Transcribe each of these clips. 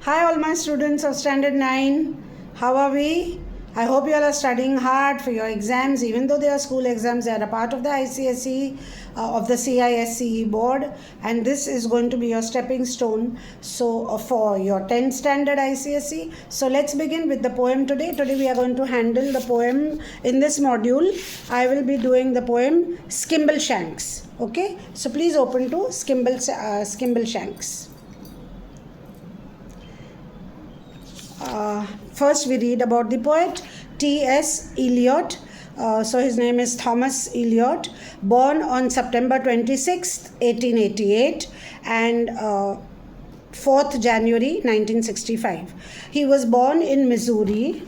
Hi all my students of Standard 9. How are we? I hope you all are studying hard for your exams. Even though they are school exams, they are a part of the ICSE, of the CISCE board, and this is going to be your stepping stone for your 10th standard ICSE. So let's begin with the poem today. Today we are going to handle the poem in this module. I will be doing the poem Skimbleshanks. Okay, so please open to Skimbleshanks. First we read about the poet T.S. Eliot. So his name is Thomas Eliot, born on September 26th, 1888 and 4th January 1965. He was born in Missouri.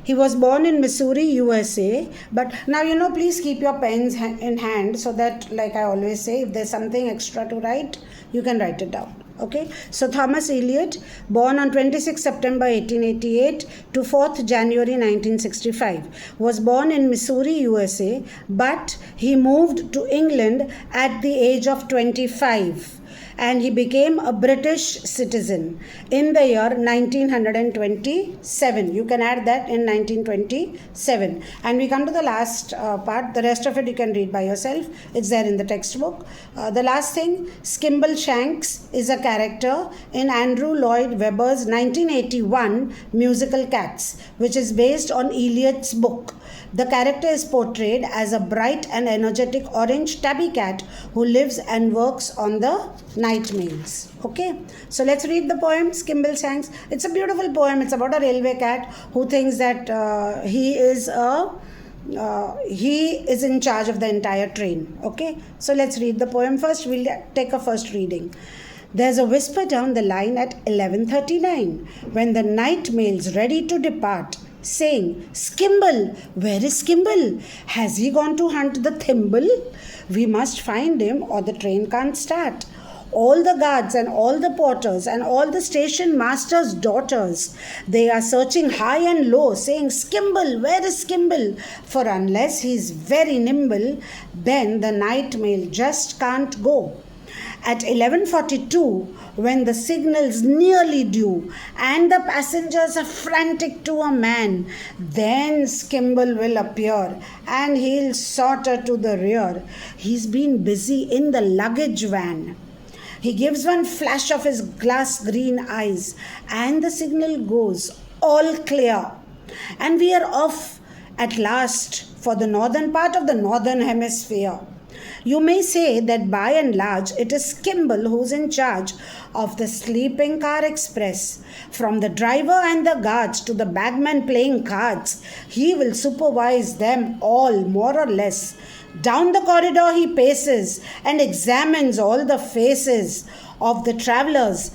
He was born in Missouri, USA. But now, please keep your pens in hand so that, like I always say, if there's something extra to write, you can write it down. Okay, so Thomas Eliot, born on 26 September 1888 to 4th January 1965, was born in Missouri, USA, but he moved to England at the age of 25 and he became a British citizen in the year 1927. You can add that in 1927. And we come to the last part. The rest of it you can read by yourself. It's there in the textbook. The last thing, Skimbleshanks is a character in Andrew Lloyd Webber's 1981 musical Cats, which is based on Eliot's book. The character is portrayed as a bright and energetic orange tabby cat who lives and works on the night mails. Okay, so let's read the poem Skimbleshanks. It's a beautiful poem. It's about a railway cat who thinks that he is in charge of the entire train. Okay, so let's read the poem first. We'll take a first reading. There's a whisper down the line at 11:39 when the night mail's ready to depart, saying, "Skimble, where is Skimble? Has he gone to hunt the thimble? We must find him or the train can't start." All the guards and all the porters and all the station masters' daughters, they are searching high and low, saying, "Skimble, where is Skimble? For unless he's very nimble, then the night mail just can't go." At 11:42, when the signal's nearly due and the passengers are frantic to a man, then Skimble will appear and he'll saunter to the rear. He's been busy in the luggage van. He gives one flash of his glass green eyes and the signal goes, "All clear." And we are off at last for the northern part of the northern hemisphere. You may say that by and large it is Skimble who's in charge of the sleeping car express. From the driver and the guards to the bagman playing cards, he will supervise them all more or less. Down the corridor he paces and examines all the faces of the travelers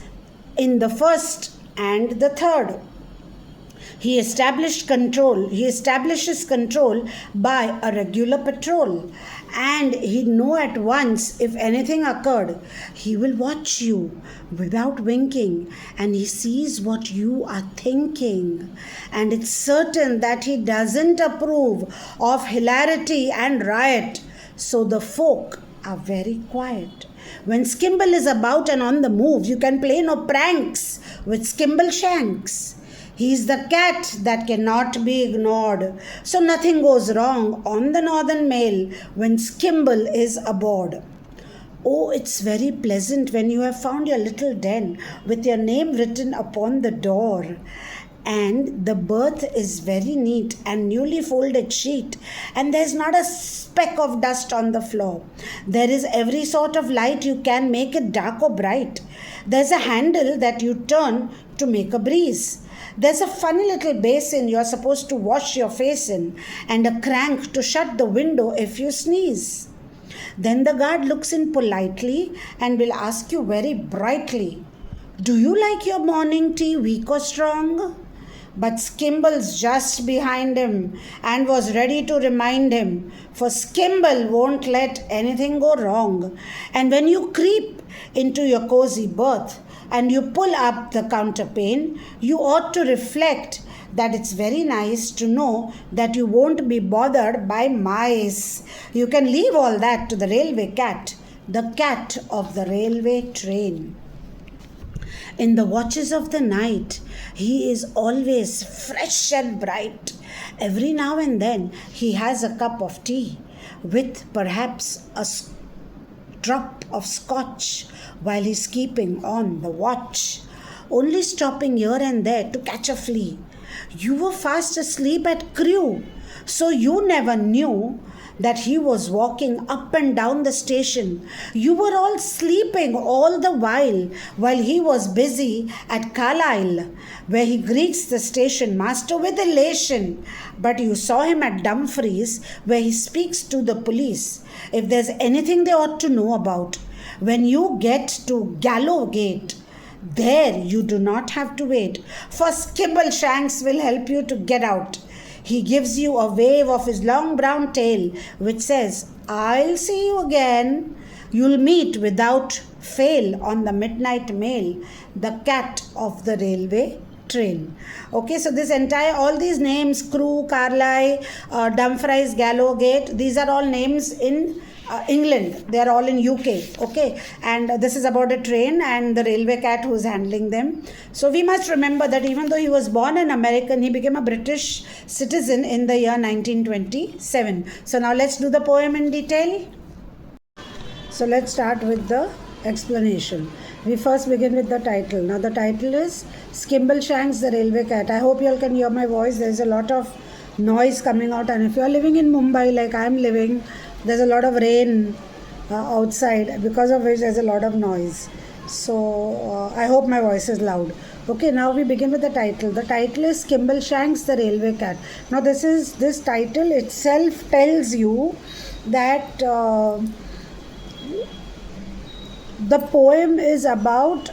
in the first and the third. He establishes control by a regular patrol, and he'd know at once if anything occurred. He will watch you without winking, and he sees what you are thinking. And it's certain that he doesn't approve of hilarity and riot, so the folk are very quiet. When Skimble is about and on the move, you can play no pranks with Skimbleshanks. He's the cat that cannot be ignored, so nothing goes wrong on the northern mail when Skimble is aboard. Oh, it's very pleasant when you have found your little den with your name written upon the door. And the berth is very neat and newly folded sheet, and there's not a speck of dust on the floor. There is every sort of light you can make it dark or bright. There's a handle that you turn to make a breeze. There's a funny little basin you're supposed to wash your face in, and a crank to shut the window if you sneeze. Then the guard looks in politely and will ask you very brightly, "Do you like your morning tea weak or strong?" But Skimble's just behind him and was ready to remind him, for Skimble won't let anything go wrong. And when you creep into your cozy berth and you pull up the counterpane, you ought to reflect that it's very nice to know that you won't be bothered by mice. You can leave all that to the railway cat, the cat of the railway train. In the watches of the night, he is always fresh and bright. Every now and then, he has a cup of tea with perhaps a drop of scotch while he's keeping on the watch, only stopping here and there to catch a flea. You were fast asleep at Crewe, so you never knew that he was walking up and down the station. You were all sleeping all the while he was busy at Carlisle, where he greets the station master with elation. But you saw him at Dumfries, where he speaks to the police if there's anything they ought to know about. When you get to Gallowgate, there you do not have to wait, for Skimbleshanks will help you to get out. He gives you a wave of his long brown tail, which says, I'll see you again. You'll meet without fail on the midnight mail, the cat of the railway train. Okay, so this entire, all these names, Crewe, Carlisle, Dumfries, Gallowgate, these are all names in England. They are all in UK. Okay, and this is about a train and the railway cat who is handling them. So we must remember that even though he was born an American, he became a British citizen in the year 1927. So now let's do the poem in detail. So let's start with the explanation. We first begin with the title. Now the title is Skimbleshanks the Railway Cat. I hope you all can hear my voice. There is a lot of noise coming out, and if you are living in Mumbai like I am living, there's a lot of rain outside, because of which there's a lot of noise. So I hope my voice is loud. Okay, now we begin with the title. The title is Skimbleshanks the Railway Cat. Now this title itself tells you that the poem is about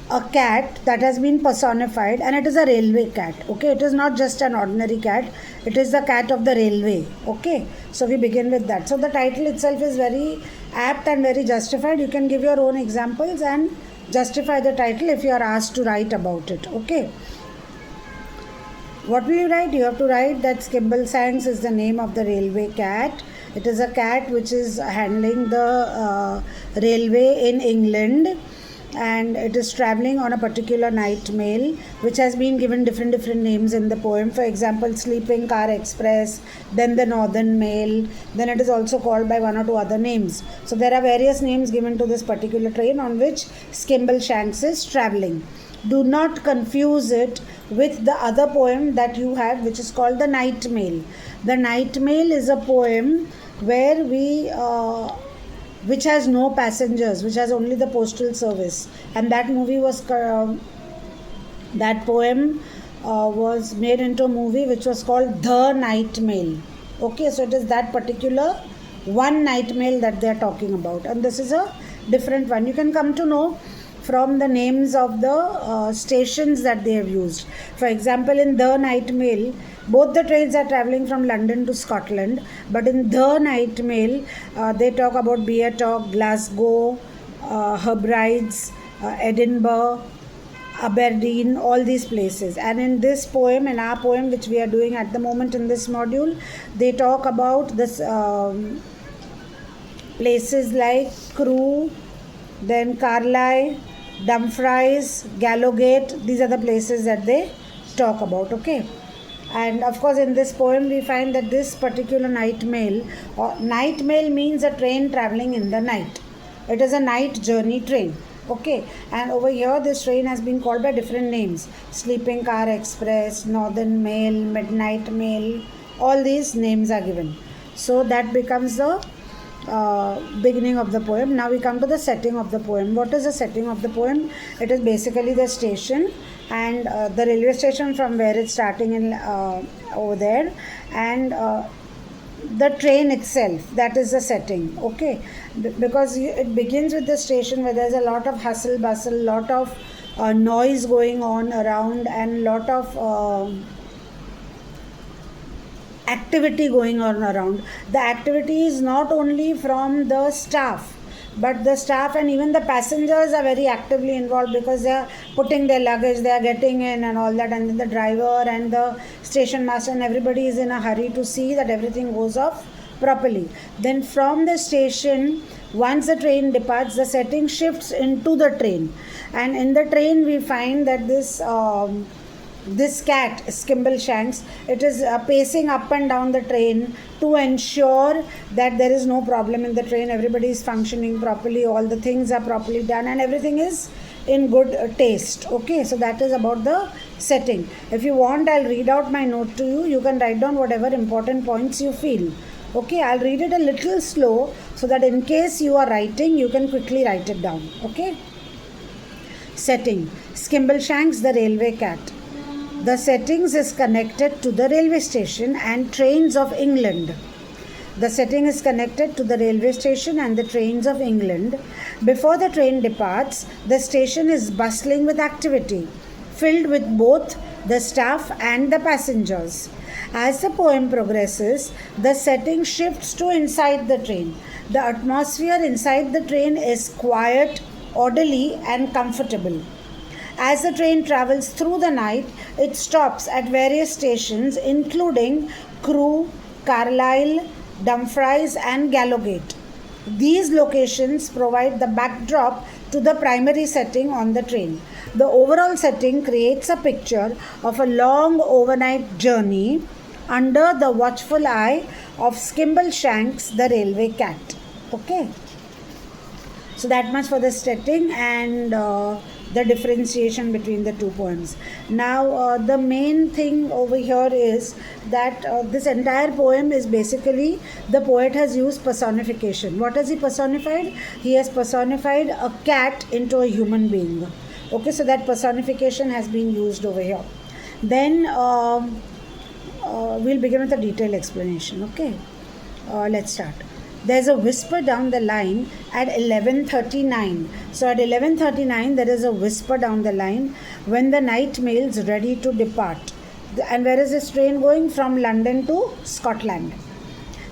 a cat that has been personified, and it is a railway cat. Okay, it is not just an ordinary cat, it is the cat of the railway. Okay, so we begin with that. So the title itself is very apt and very justified. You can give your own examples and justify the title if you are asked to write about it. Okay, what will you write? You have to write that Skimbleshanks is the name of the railway cat. It is a cat which is handling the railway in England, and it is travelling on a particular night mail which has been given different names in the poem. For example, Sleeping Car Express, then the Northern Mail, then it is also called by one or two other names. So there are various names given to this particular train on which Skimbleshanks is travelling. Do not confuse it with the other poem that you have, which is called The Night Mail. The Night Mail is a poem where which has no passengers, which has only the postal service, and that movie was that poem was made into a movie which was called The Night Mail. Okay, so it is that particular one night mail that they are talking about, and this is a different one. You can come to know from the names of the stations that they have used. For example, in The Night Mail, both the trains are travelling from London to Scotland, but in The Night Mail, they talk about Beertalk, Glasgow, Hebrides, Edinburgh, Aberdeen, all these places. And in this poem, in our poem which we are doing at the moment in this module, they talk about this places like Crewe, then Carlisle, Dumfries, Gallowgate. These are the places that they talk about. Okay, and of course in this poem we find that this particular night mail means a train travelling in the night. It is a night journey train. Okay, and over here this train has been called by different names: Sleeping Car Express, Northern Mail, Midnight Mail. All these names are given. So that becomes the beginning of the poem. Now we come to the setting of the poem. What is the setting of the poem? It is basically the station, and the railway station from where it's starting in over there, and the train itself. That is the setting. Okay, because it begins with the station where there's a lot of hustle bustle, lot of noise going on around, and lot of activity going on around. The activity is not only from the staff, but the staff and even the passengers are very actively involved, because they are putting their luggage, they are getting in and all that, and then the driver and the station master and everybody is in a hurry to see that everything goes off properly. Then from the station, Once the train departs, the setting shifts into the train, and in the train we find that this cat, Skimbleshanks, it is pacing up and down the train to ensure that there is no problem in the train. Everybody is functioning properly, all the things are properly done, and everything is in good taste. Okay, so that is about the setting. If you want, I'll read out my note to you. You can write down whatever important points you feel. Okay, I'll read it a little slow so that in case you are writing, you can quickly write it down. Okay. Setting: Skimbleshanks, the railway cat. The settings is connected to the railway station and trains of England. The setting is connected to the railway station and the trains of England. Before the train departs, the station is bustling with activity, filled with both the staff and the passengers. As the poem progresses, the setting shifts to inside the train. The atmosphere inside the train is quiet, orderly, and comfortable. As the train travels through the night, it stops at various stations including Crewe, Carlisle, Dumfries, and Gallowgate. These locations provide the backdrop to the primary setting on the train. The overall setting creates a picture of a long overnight journey under the watchful eye of Skimbleshanks, the railway cat. Okay. So that much for the setting and the differentiation between the two poems. Now the main thing over here is that this entire poem is basically, the poet has used personification. What has he personified? He has personified a cat into a human being. Okay, so that personification has been used over here. Then we'll begin with a detailed explanation. Okay, let's start. There's a whisper down the line at 11:39. So at 11:39 there is a whisper down the line when the night mail's ready to depart. And where is this train going? From London to Scotland.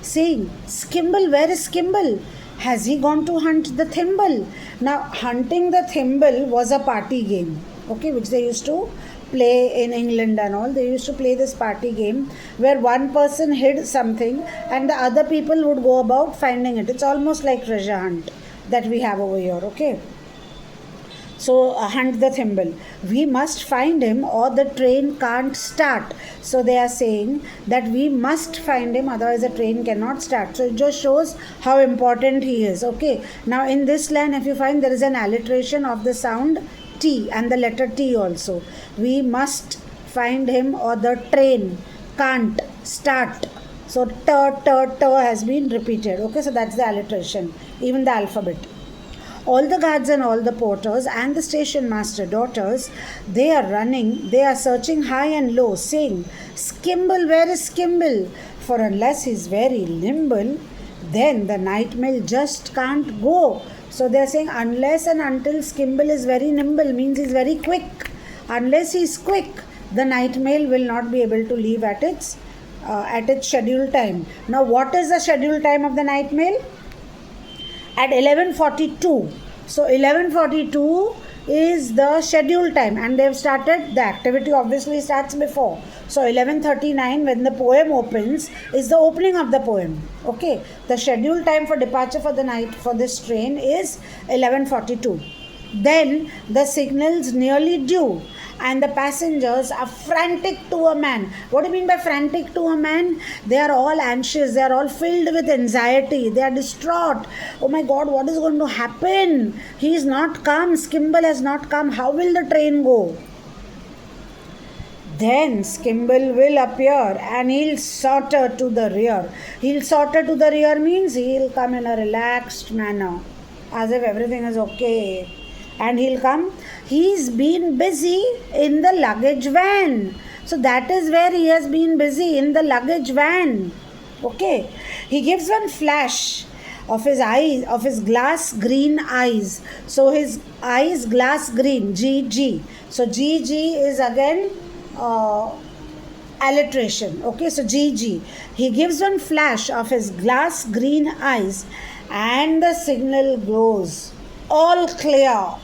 Saying, Skimble, where is Skimble? Has he gone to hunt the thimble? Now, hunting the thimble was a party game, okay, which they used to play in England and all. They used to play this party game where one person hid something and the other people would go about finding it. It's almost like treasure hunt that we have over here, okay. So hunt the thimble. We must find him or the train can't start. So they are saying that we must find him, otherwise the train cannot start. So it just shows how important he is. Okay. Now in this line, if you find, there is an alliteration of the sound T and the letter T also. We must find him or the train can't start. So t has been repeated. Okay. So that's the alliteration. Even the alphabet. All the guards and all the porters and the station master daughters, they are running, they are searching high and low, saying, Skimble, where is Skimble? For unless he's very nimble, then the night mail just can't go. So they are saying unless and until Skimble is very nimble, means he's very quick. Unless he's quick, the night mail will not be able to leave at its scheduled time. Now what is the scheduled time of the night mail? At 11:42. So 11:42 is the scheduled time and they've started, the activity obviously starts before. So 11:39 when the poem opens is the opening of the poem. Okay, the scheduled time for departure for the night for this train is 11:42. Then the signal's nearly due and the passengers are frantic to a man. What do you mean by frantic to a man? They are all anxious, they are all filled with anxiety, they are distraught. Oh my God, what is going to happen? He is not come, Skimble has not come, how will the train go? Then Skimble will appear and he'll saunter to the rear. He'll saunter to the rear means he'll come in a relaxed manner, as if everything is okay. And he'll come. He's been busy in the luggage van. So that is where he has been busy, in the luggage van. Okay. He gives one flash of his eyes, of his glass green eyes. So his eyes glass green, GG. So GG is again alliteration. Okay, so GG. He gives one flash of his glass green eyes and the signal goes all clear.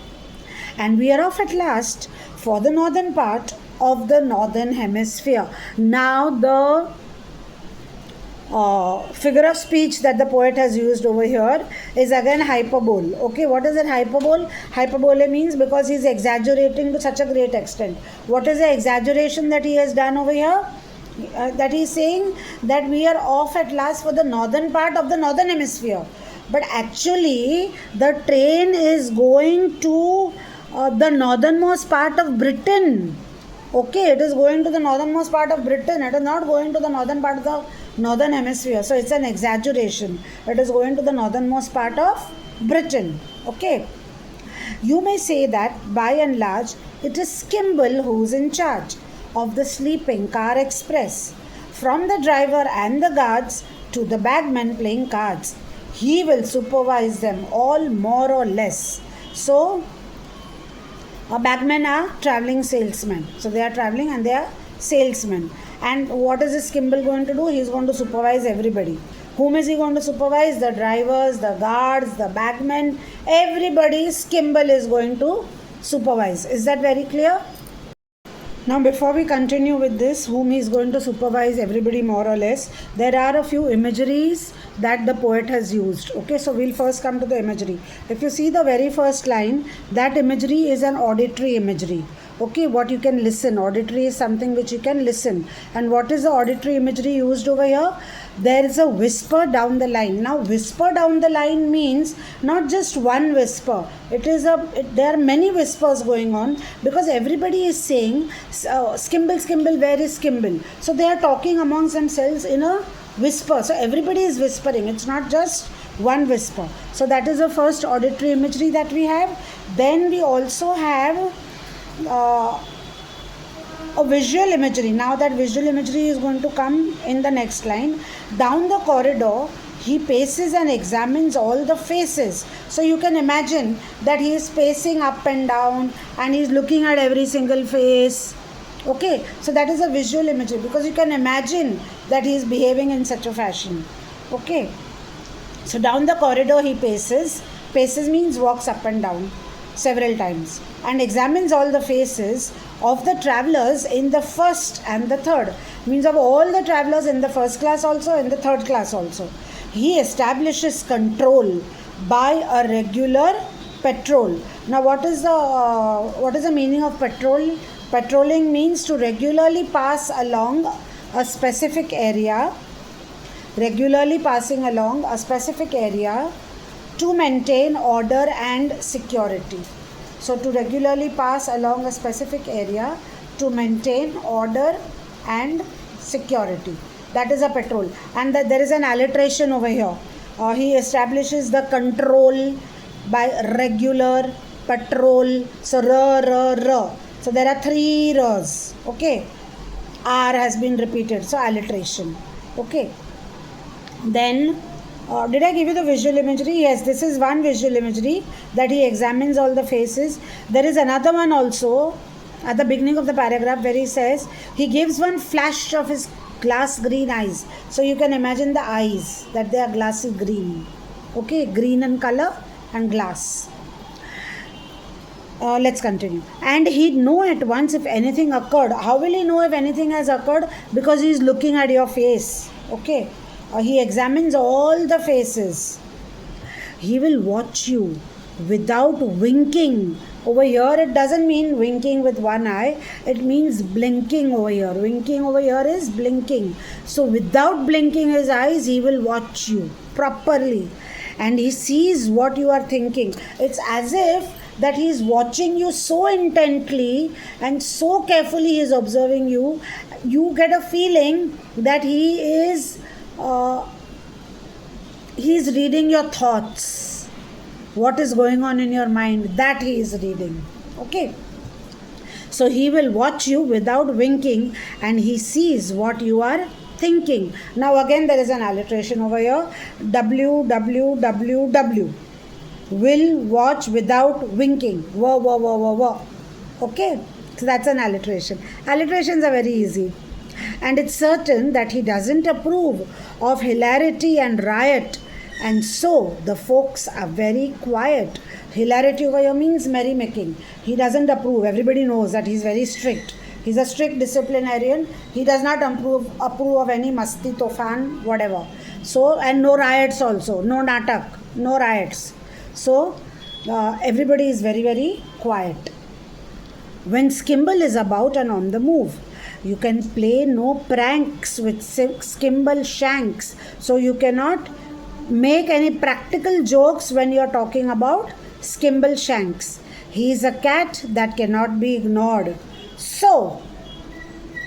And we are off at last for the northern part of the northern hemisphere. Now the figure of speech that the poet has used over here is again hyperbole. Okay, what is it, hyperbole? Hyperbole means because he is exaggerating to such a great extent. What is the exaggeration that he has done over here? That he is saying that we are off at last for the northern part of the northern hemisphere, but actually the train is going to the northernmost part of Britain. Okay, it is going to the northernmost part of Britain. It is not going to the northern part of the northern hemisphere. So it's an exaggeration. It is going to the northernmost part of Britain. Okay. You may say that by and large it is Skimble who is in charge of the sleeping car express. From the driver and the guards to the bagman playing cards, he will supervise them all more or less. So bagmen are traveling salesmen. So they are traveling and they are salesmen. And what is this Skimble going to do? He is going to supervise everybody. Whom is he going to supervise? The drivers, the guards, the bagmen, everybody Skimble is going to supervise. Is that very clear? Now before we continue with this, whom he is going to supervise everybody more or less, there are a few imageries that the poet has used. Okay, so we'll first come to the imagery. If you see the very first line, that imagery is an auditory imagery. Okay, what you can listen. Auditory is something which you can listen. And what is the auditory imagery used over here? There is a whisper down the line. Now whisper down the line means not just one whisper. There are many whispers going on because everybody is saying Skimble, Skimble, where is Skimble? So they are talking amongst themselves in a whisper. So everybody is whispering. It's not just one whisper. So that is the first auditory imagery that we have. Then we also have a visual imagery. Now that visual imagery is going to come in the next line. Down the corridor, he paces and examines all the faces. So you can imagine that he is pacing up and down and he is looking at every single face. Okay, so that is a visual imagery because you can imagine that he is behaving in such a fashion. Okay, so down the corridor he paces. Paces means walks up and down several times and examines all the faces of the travelers in the first and the third. Means of all the travelers in the first class also and the third class also. He establishes control by a regular patrol. Now what is the meaning of patrol? Patrolling means to regularly pass along a specific area. Regularly passing along a specific area to maintain order and security. So to regularly pass along a specific area to maintain order and security. That is a patrol. And there is an alliteration over here. He establishes the control by regular patrol. So r. So there are three r's. Okay. R has been repeated. So alliteration. Okay. Then did I give you the visual imagery? Yes, this is one visual imagery that he examines all the faces. There is another one also at the beginning of the paragraph where he says he gives one flash of his glass green eyes. So you can imagine the eyes that they are glassy green. Okay, green in color and glass. Let's continue. And he'd know at once if anything occurred. How will he know if anything has occurred? Because he is looking at your face. Okay. He examines all the faces. He will watch you without winking. Over here it doesn't mean winking with one eye. It means blinking over here. Winking over here is blinking. So without blinking his eyes, he will watch you properly. And he sees what you are thinking. It's as if that he is watching you so intently and so carefully he is observing you. You get a feeling that he is reading your thoughts. What is going on in your mind, that he is reading. Okay. So he will watch you without winking and he sees what you are thinking. Now again there is an alliteration over here. W. Will watch without winking. Okay. So that's an alliteration. Alliterations are very easy. And it's certain that he doesn't approve of hilarity and riot, and so the folks are very quiet. Hilarity over here means merrymaking. He doesn't approve. Everybody knows that he's very strict. He's a strict disciplinarian. He does not approve of any masti, tofan, whatever. So, and no riots also, no natak, no riots. So, everybody is very, very quiet. When Skimble is about and on the move, you can play no pranks with Skimbleshanks. So, you cannot make any practical jokes when you are talking about Skimbleshanks. He is a cat that cannot be ignored. So,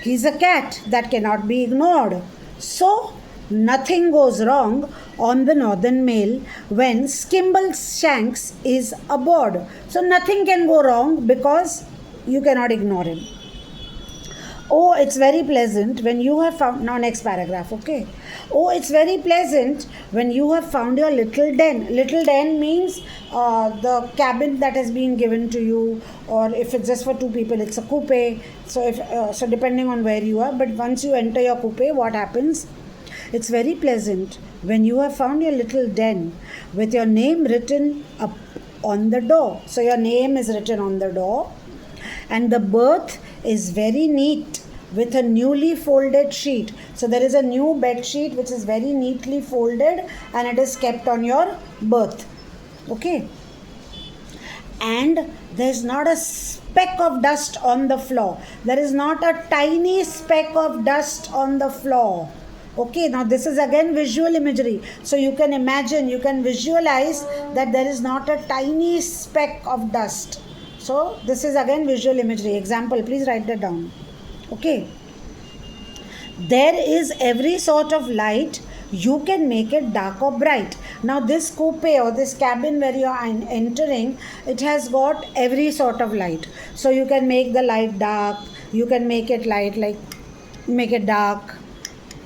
he's a cat that cannot be ignored. So, nothing goes wrong on the Northern Mail when Skimbleshanks is aboard. So, nothing can go wrong because you cannot ignore him. Oh, it's very pleasant when you have found. Now, next paragraph, okay. Oh, it's very pleasant when you have found your little den. Little den means the cabin that has been given to you, or if it's just for two people, it's a coupe. So, depending on where you are, but once you enter your coupe, what happens? It's very pleasant when you have found your little den with your name written up on the door. So, your name is written on the door, and the berth is very neat with a newly folded sheet. So there is a new bed sheet which is very neatly folded and it is kept on your berth. Okay. And there is not a speck of dust on the floor. There is not a tiny speck of dust on the floor. Okay, now this is again visual imagery. So you can imagine, you can visualize that there is not a tiny speck of dust. So this is again visual imagery. Example, please write that down. Okay. There is every sort of light. You can make it dark or bright. Now this coupe or this cabin where you are entering, it has got every sort of light. So you can make the light dark. You can make it light, like make it dark,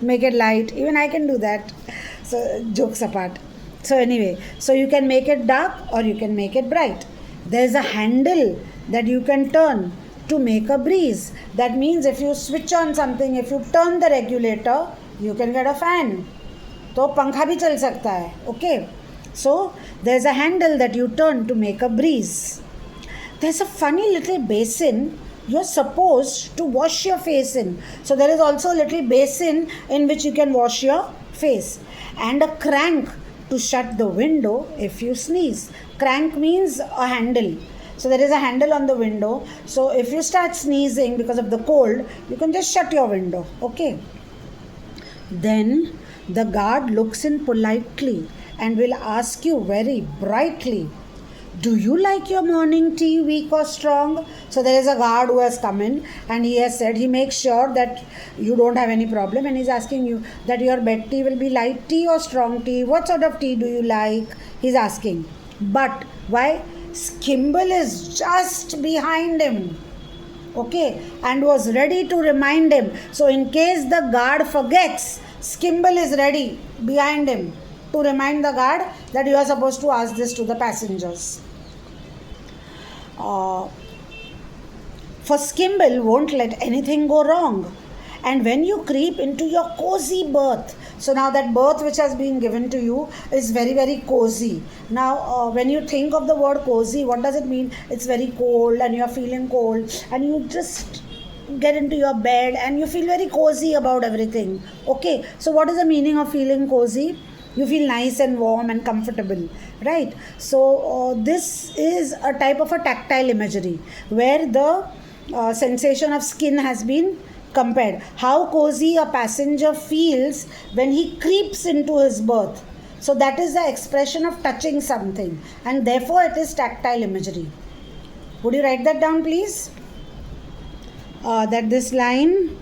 make it light. Even I can do that. So jokes apart. So anyway, so you can make it dark or you can make it bright. There's a handle that you can turn to make a breeze. That means if you switch on something, if you turn the regulator, you can get a fan. तो पंखा भी चल सकता है. Okay. So there's a handle that you turn to make a breeze. There's a funny little basin you're supposed to wash your face in. So there is also a little basin in which you can wash your face. And a crank to shut the window if you sneeze. Crank means a handle. So there is a handle on the window. So if you start sneezing because of the cold, you can just shut your window. Okay. Then the guard looks in politely and will ask you very brightly, do you like your morning tea weak or strong? So there is a guard who has come in and he has said, he makes sure that you don't have any problem, and he's asking you that your bed tea will be light tea or strong tea. What sort of tea do you like? He's asking. But why? Skimble is just behind him. Okay, and was ready to remind him. So in case the guard forgets, Skimble is ready behind him to remind the guard that you are supposed to ask this to the passengers. For Skimble won't let anything go wrong. And when you creep into your cozy berth, so now that berth which has been given to you is very, very cozy. Now, when you think of the word cozy, what does it mean? It's very cold and you're feeling cold and you just get into your bed and you feel very cozy about everything. Okay, so what is the meaning of feeling cozy? You feel nice and warm and comfortable, right? So this is a type of a tactile imagery where the sensation of skin has been compared. How cozy a passenger feels when he creeps into his berth. So that is the expression of touching something, and therefore it is tactile imagery. Would you write that down, please? That this line,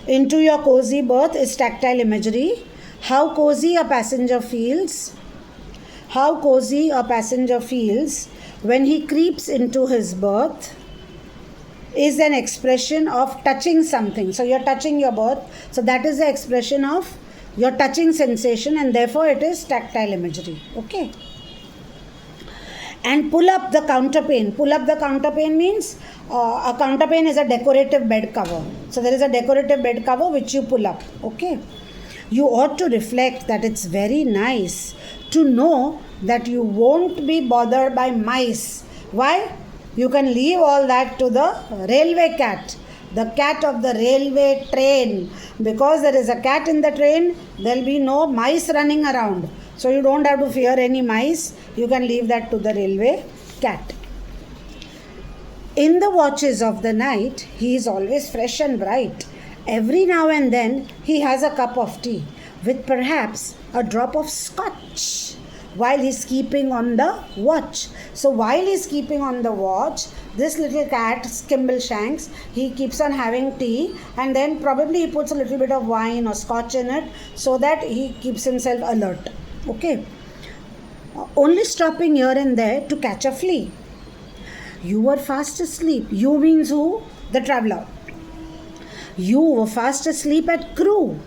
into your cozy berth, is tactile imagery. How cozy a passenger feels. How cozy a passenger feels when he creeps into his berth is an expression of touching something. So you're touching your berth. So that is the expression of your touching sensation, and therefore it is tactile imagery. Okay. And pull up the counterpane. Pull up the counterpane means a counterpane is a decorative bed cover. So there is a decorative bed cover which you pull up. Okay. You ought to reflect that it's very nice to know that you won't be bothered by mice. Why? You can leave all that to the railway cat. The cat of the railway train. Because there is a cat in the train, there will be no mice running around. So you don't have to fear any mice. You can leave that to the railway cat. In the watches of the night, he is always fresh and bright. Every now and then, he has a cup of tea with perhaps a drop of scotch while he's keeping on the watch. So while he's keeping on the watch, this little cat, Skimbleshanks, he keeps on having tea, and then probably he puts a little bit of wine or scotch in it so that he keeps himself alert. Okay. Only stopping here and there to catch a flea. You were fast asleep. You means who? The traveller. You were fast asleep at Crewe,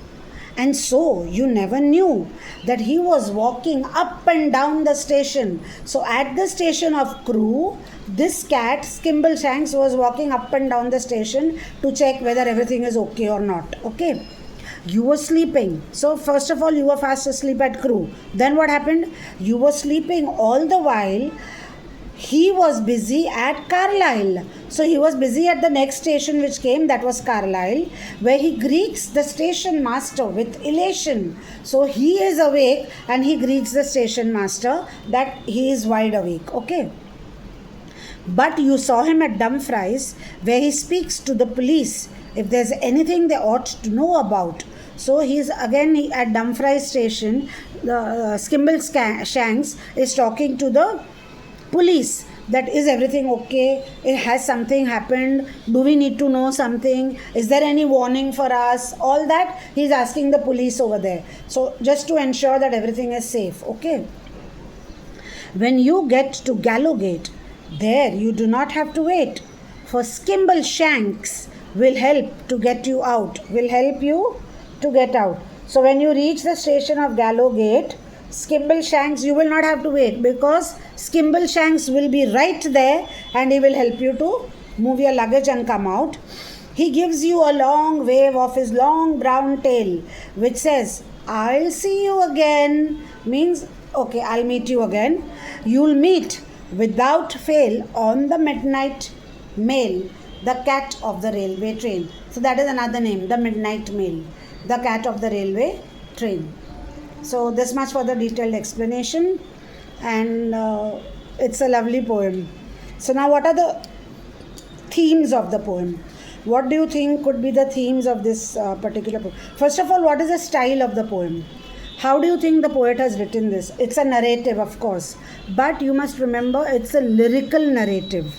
and so you never knew that he was walking up and down the station. So at the station of Crewe, this cat, Skimbleshanks, was walking up and down the station to check whether everything is okay or not. Okay. You were sleeping. So first of all, you were fast asleep at Crewe. Then what happened? You were sleeping all the while. He was busy at Carlisle. So he was busy at the next station which came, that was Carlisle, where he greets the station master with elation. So he is awake and he greets the station master that he is wide awake. Okay. But you saw him at Dumfries, where he speaks to the police if there's anything they ought to know about. So he's again at Dumfries station. Skimbleshanks is talking to the police that is everything okay, it has something happened, do we need to know something, is there any warning for us, all that he's asking the police over there. So just to ensure that everything is safe. Okay. When you get to Gallowgate, there you do not have to wait, for Skimbleshanks will help to get you out, will help you to get out. So when you reach the station of Gallowgate, Skimbleshanks, you will not have to wait, because Skimbleshanks will be right there and he will help you to move your luggage and come out. He gives you a long wave of his long brown tail which says, I'll see you again. Means, okay, I'll meet you again. You'll meet without fail on the midnight mail, the cat of the railway train. So that is another name, the midnight mail, the cat of the railway train. So this much for the detailed explanation, and it's a lovely poem. So now what are the themes of the poem? What do you think could be the themes of this particular poem? First of all, what is the style of the poem? How do you think the poet has written this? It's a narrative, of course, but you must remember it's a lyrical narrative.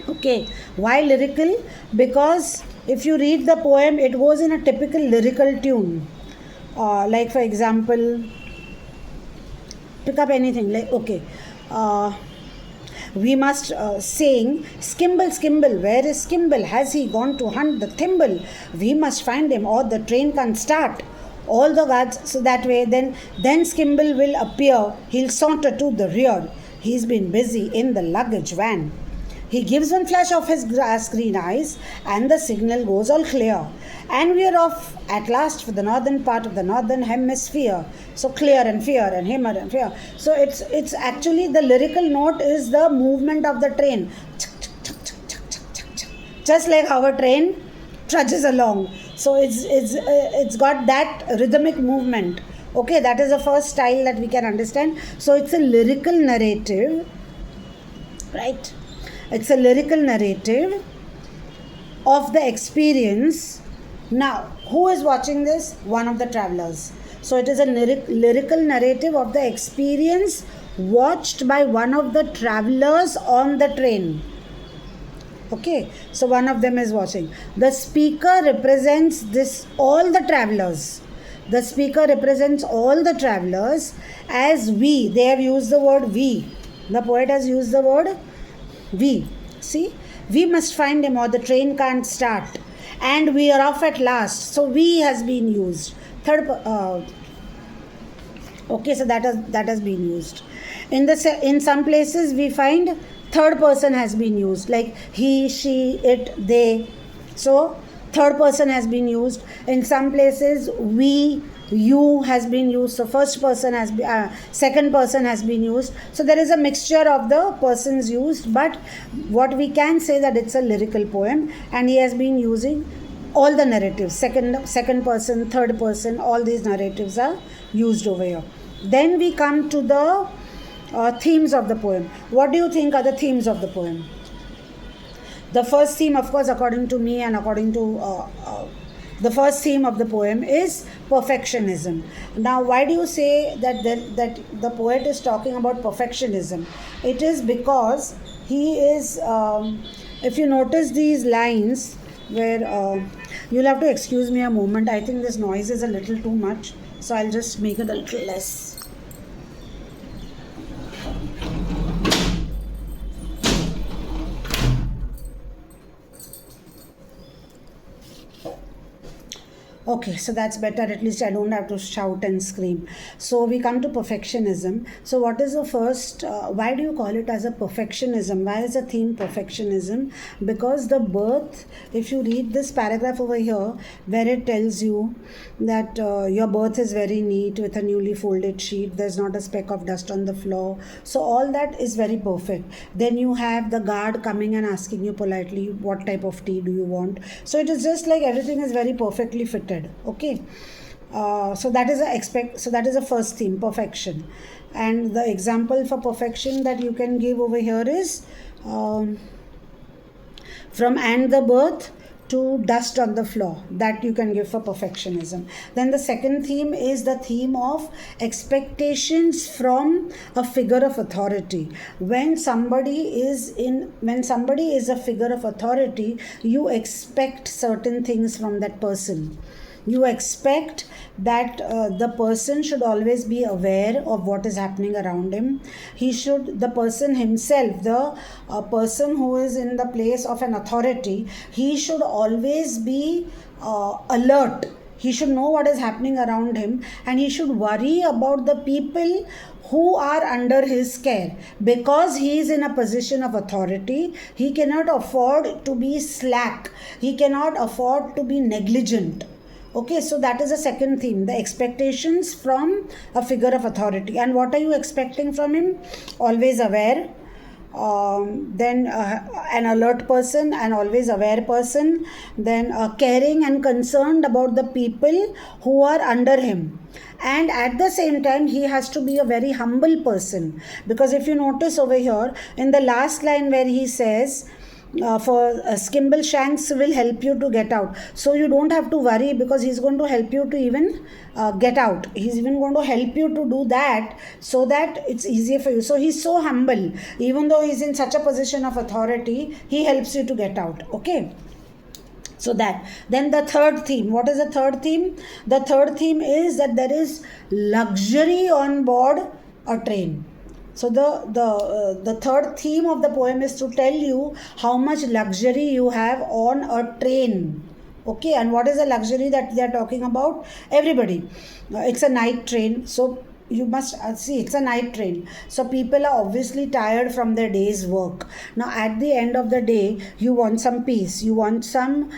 Okay, why lyrical? Because if you read the poem, it goes in a typical lyrical tune. Like for example, pick up anything like, okay, we must sing, Skimble, Skimble, where is Skimble? Has he gone to hunt the thimble? We must find him or the train can't start. All the guards, so that way then Skimble will appear, he'll saunter to the rear. He's been busy in the luggage van. He gives one flash of his grass green eyes and the signal goes all clear. And we are off at last for the northern part of the northern hemisphere. So clear and fear and hammer and fear. So it's actually the lyrical note is the movement of the train. Just like how a train trudges along. So it's got that rhythmic movement. Okay, that is the first style that we can understand. So it's a lyrical narrative, right? It's a lyrical narrative of the experience. Now, who is watching this? One of the travelers. So it is a lyrical narrative of the experience watched by one of the travelers on the train. Okay, so one of them is watching. The speaker represents all the travelers. The speaker represents all the travelers as we. They have used the word we. The poet has used the word we. See, we must find him or the train can't start. And we are off at last. So we has been used. Okay, so that has been used. In some places we find third person has been used, like he, she, it, they. So third person has been used. In some places we you has been used, so first person has been, second person has been used, so there is a mixture of the persons used, but what we can say that it's a lyrical poem, and he has been using all the narratives, second person, third person, all these narratives are used over here. Then we come to the themes of the poem. What do you think are the themes of the poem? The first theme, of course, according to me and according to the first theme of the poem is perfectionism. Now, why do you say that the poet is talking about perfectionism? It is because he is, if you notice these lines, where you'll have to excuse me a moment. I think this noise is a little too much, so I'll just make it a little less. Okay, so that's better. At least I don't have to shout and scream. So we come to perfectionism. So what is the first, why do you call it as a perfectionism? Why is the theme perfectionism? Because the birth, if you read this paragraph over here, where it tells you that your birth is very neat with a newly folded sheet, there's not a speck of dust on the floor. So all that is very perfect. Then you have the guard coming and asking you politely, what type of tea do you want? So it is just like everything is very perfectly fitted. Okay, so that is the first theme, perfection. And the example for perfection that you can give over here is from and the birth to dust on the floor, that you can give for perfectionism. Then the second theme is the theme of expectations from a figure of authority. When somebody is a figure of authority, you expect certain things from that person. You expect that the person should always be aware of what is happening around him. The person himself, the person who is in the place of an authority, he should always be alert. He should know what is happening around him, and he should worry about the people who are under his care. Because he is in a position of authority, he cannot afford to be slack. He cannot afford to be negligent. Okay, so that is the second theme, the expectations from a figure of authority. And what are you expecting from him? Always aware, then an alert person, an always aware person, then caring and concerned about the people who are under him. And at the same time, he has to be a very humble person. Because if you notice over here, in the last line where he says, Skimbleshanks will help you to get out. So you don't have to worry, because he's going to help you to even get out. He's even going to help you to do that, so that it's easier for you. So he's so humble. Even though he's in such a position of authority, he helps you to get out. Okay. So that. Then the third theme. What is the third theme? The third theme is that there is luxury on board a train. So the third theme of the poem is to tell you how much luxury you have on a train. Okay, and what is the luxury that they are talking about? Everybody. It's a night train. So you must see, it's a night train. So people are obviously tired from their day's work. Now at the end of the day, you want some peace. You want some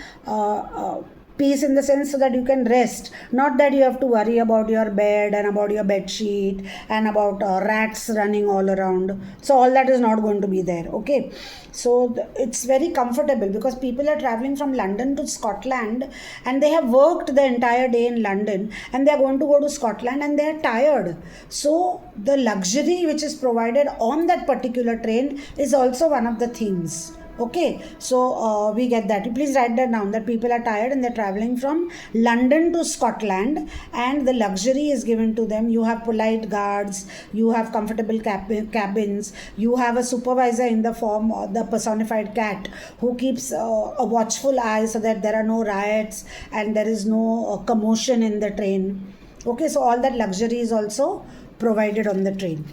peace in the sense so that you can rest, not that you have to worry about your bed and about your bed sheet and about rats running all around. So all that is not going to be there. Okay, so it's very comfortable, because people are traveling from London to Scotland, and they have worked the entire day in London, and they are going to go to Scotland, and they are tired. So the luxury which is provided on that particular train is also one of the themes. Okay, so we get that. Please write that down, that people are tired and they're traveling from London to Scotland, and the luxury is given to them. You have polite guards, you have comfortable cabins, you have a supervisor in the form of the personified cat, who keeps a watchful eye so that there are no riots and there is no commotion in the train. Okay, so all that luxury is also provided on the train.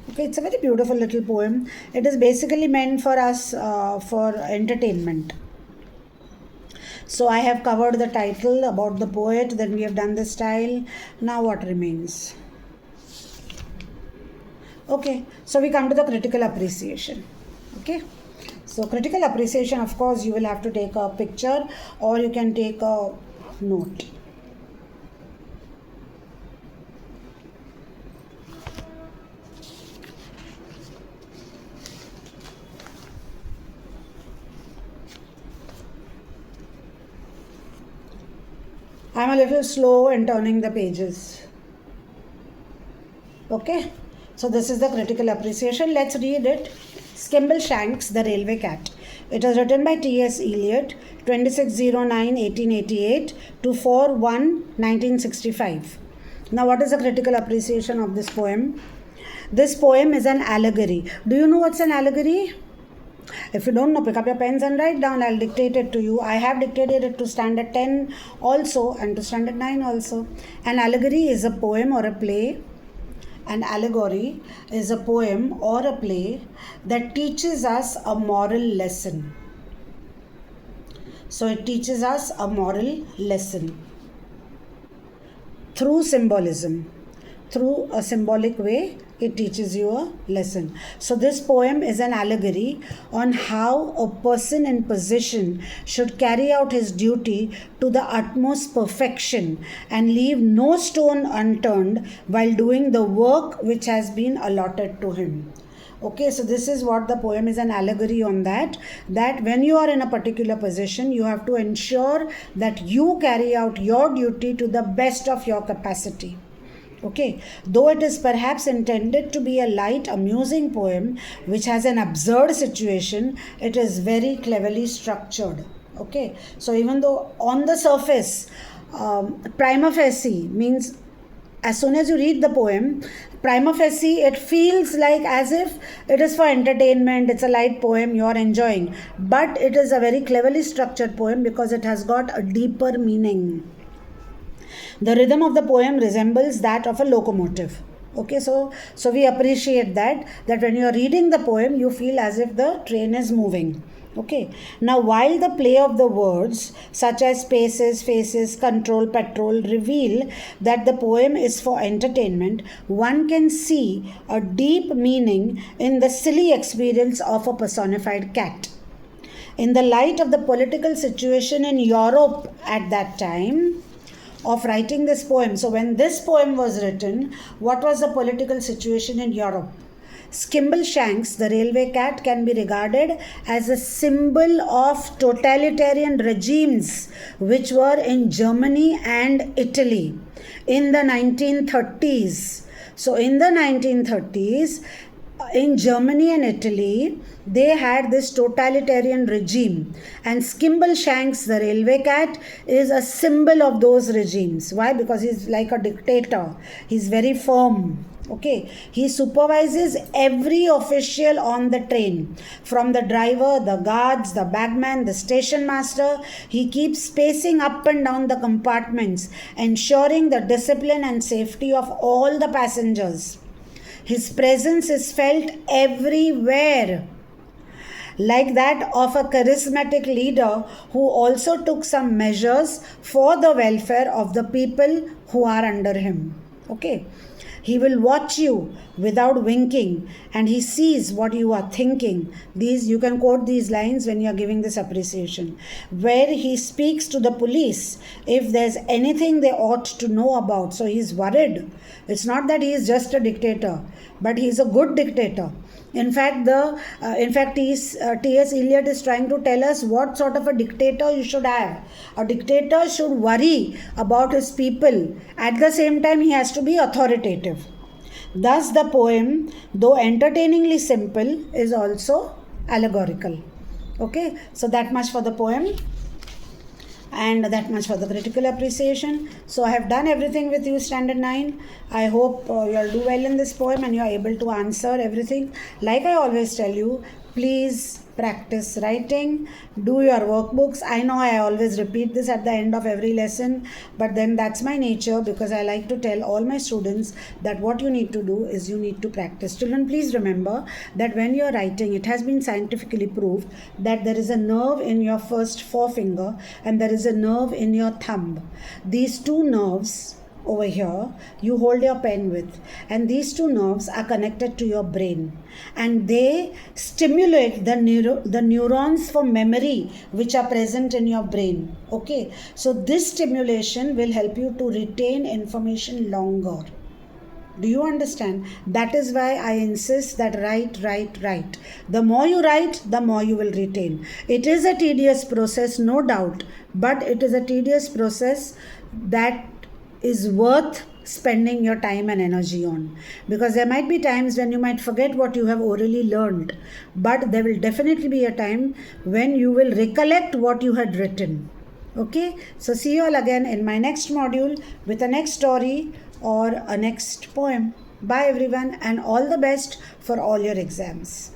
Okay, it's a very beautiful little poem. It is basically meant for us for entertainment. So I have covered the title, about the poet, then we have done the style. Now what remains? Okay, so we come to the critical appreciation. Okay, so critical appreciation, of course, you will have to take a picture or you can take a note. I'm a little slow in turning the pages. Okay, so this is the critical appreciation. Let's read it. Skimbleshanks, the Railway Cat. It was written by T.S. Eliot, 2609-1888 to 4/1/1965. Now, what is the critical appreciation of this poem? This poem is an allegory. Do you know what's an allegory? If you don't know, pick up your pens and write down. I'll dictate it to you. I have dictated it to standard 10 also and to standard 9 also. An allegory is a poem or a play. An allegory is a poem or a play that teaches us a moral lesson. So it teaches us a moral lesson through symbolism. Through a symbolic way, it teaches you a lesson. So this poem is an allegory on how a person in position should carry out his duty to the utmost perfection and leave no stone unturned while doing the work which has been allotted to him. Okay, so this is what the poem is, an allegory on that when you are in a particular position, you have to ensure that you carry out your duty to the best of your capacity. Okay, though it is perhaps intended to be a light, amusing poem which has an absurd situation, it is very cleverly structured. Okay, so even though on the surface, prima facie means as soon as you read the poem, prima facie, it feels like as if it is for entertainment, it's a light poem, you are enjoying. But it is a very cleverly structured poem because it has got a deeper meaning. The rhythm of the poem resembles that of a locomotive. Okay, so we appreciate that when you are reading the poem, you feel as if the train is moving. Okay, now while the play of the words such as spaces, faces, control, patrol reveal that the poem is for entertainment, one can see a deep meaning in the silly experience of a personified cat. In the light of the political situation in Europe at that time, of writing this poem. So when this poem was written, what was the political situation in Europe? Skimbleshanks, the railway cat, can be regarded as a symbol of totalitarian regimes which were in Germany and Italy in the 1930s. So in the 1930s, in Germany and Italy, they had this totalitarian regime, and Skimbleshanks, the railway cat, is a symbol of those regimes. Why? Because he's like a dictator. He's very firm. Okay, he supervises every official on the train, from the driver, the guards, the bagman, the station master. He keeps pacing up and down the compartments, ensuring the discipline and safety of all the passengers. His presence is felt everywhere, like that of a charismatic leader who also took some measures for the welfare of the people who are under him. Okay. He will watch you without winking, and he sees what you are thinking. These, you can quote these lines when you are giving this appreciation. Where he speaks to the police if there's anything they ought to know about. So he's worried. It's not that he is just a dictator, but he's a good dictator. In fact, T.S. Eliot is trying to tell us what sort of a dictator you should have. A dictator should worry about his people. At the same time, he has to be authoritative. Thus, the poem, though entertainingly simple, is also allegorical. Okay, so that much for the poem. And that much for the critical appreciation. So I have done everything with you, standard 9. I hope you all do well in this poem and you are able to answer everything. Like I always tell you, please practice writing, do your workbooks. I know I always repeat this at the end of every lesson, but then that's my nature, because I like to tell all my students that what you need to do is you need to practice. Children, please remember that when you're writing, it has been scientifically proved that there is a nerve in your first forefinger and there is a nerve in your thumb. These two nerves over here you hold your pen with, and these two nerves are connected to your brain, and they stimulate the neurons for memory which are present in your brain. Okay, so this stimulation will help you to retain information longer. Do you understand? That is why I insist that write. The more you write, the more you will retain. It is a tedious process, no doubt, but it is a tedious process that is worth spending your time and energy on, because there might be times when you might forget what you have orally learned, but there will definitely be a time when you will recollect what you had written. Okay, so see you all again in my next module with a next story or a next poem. Bye everyone, and all the best for all your exams.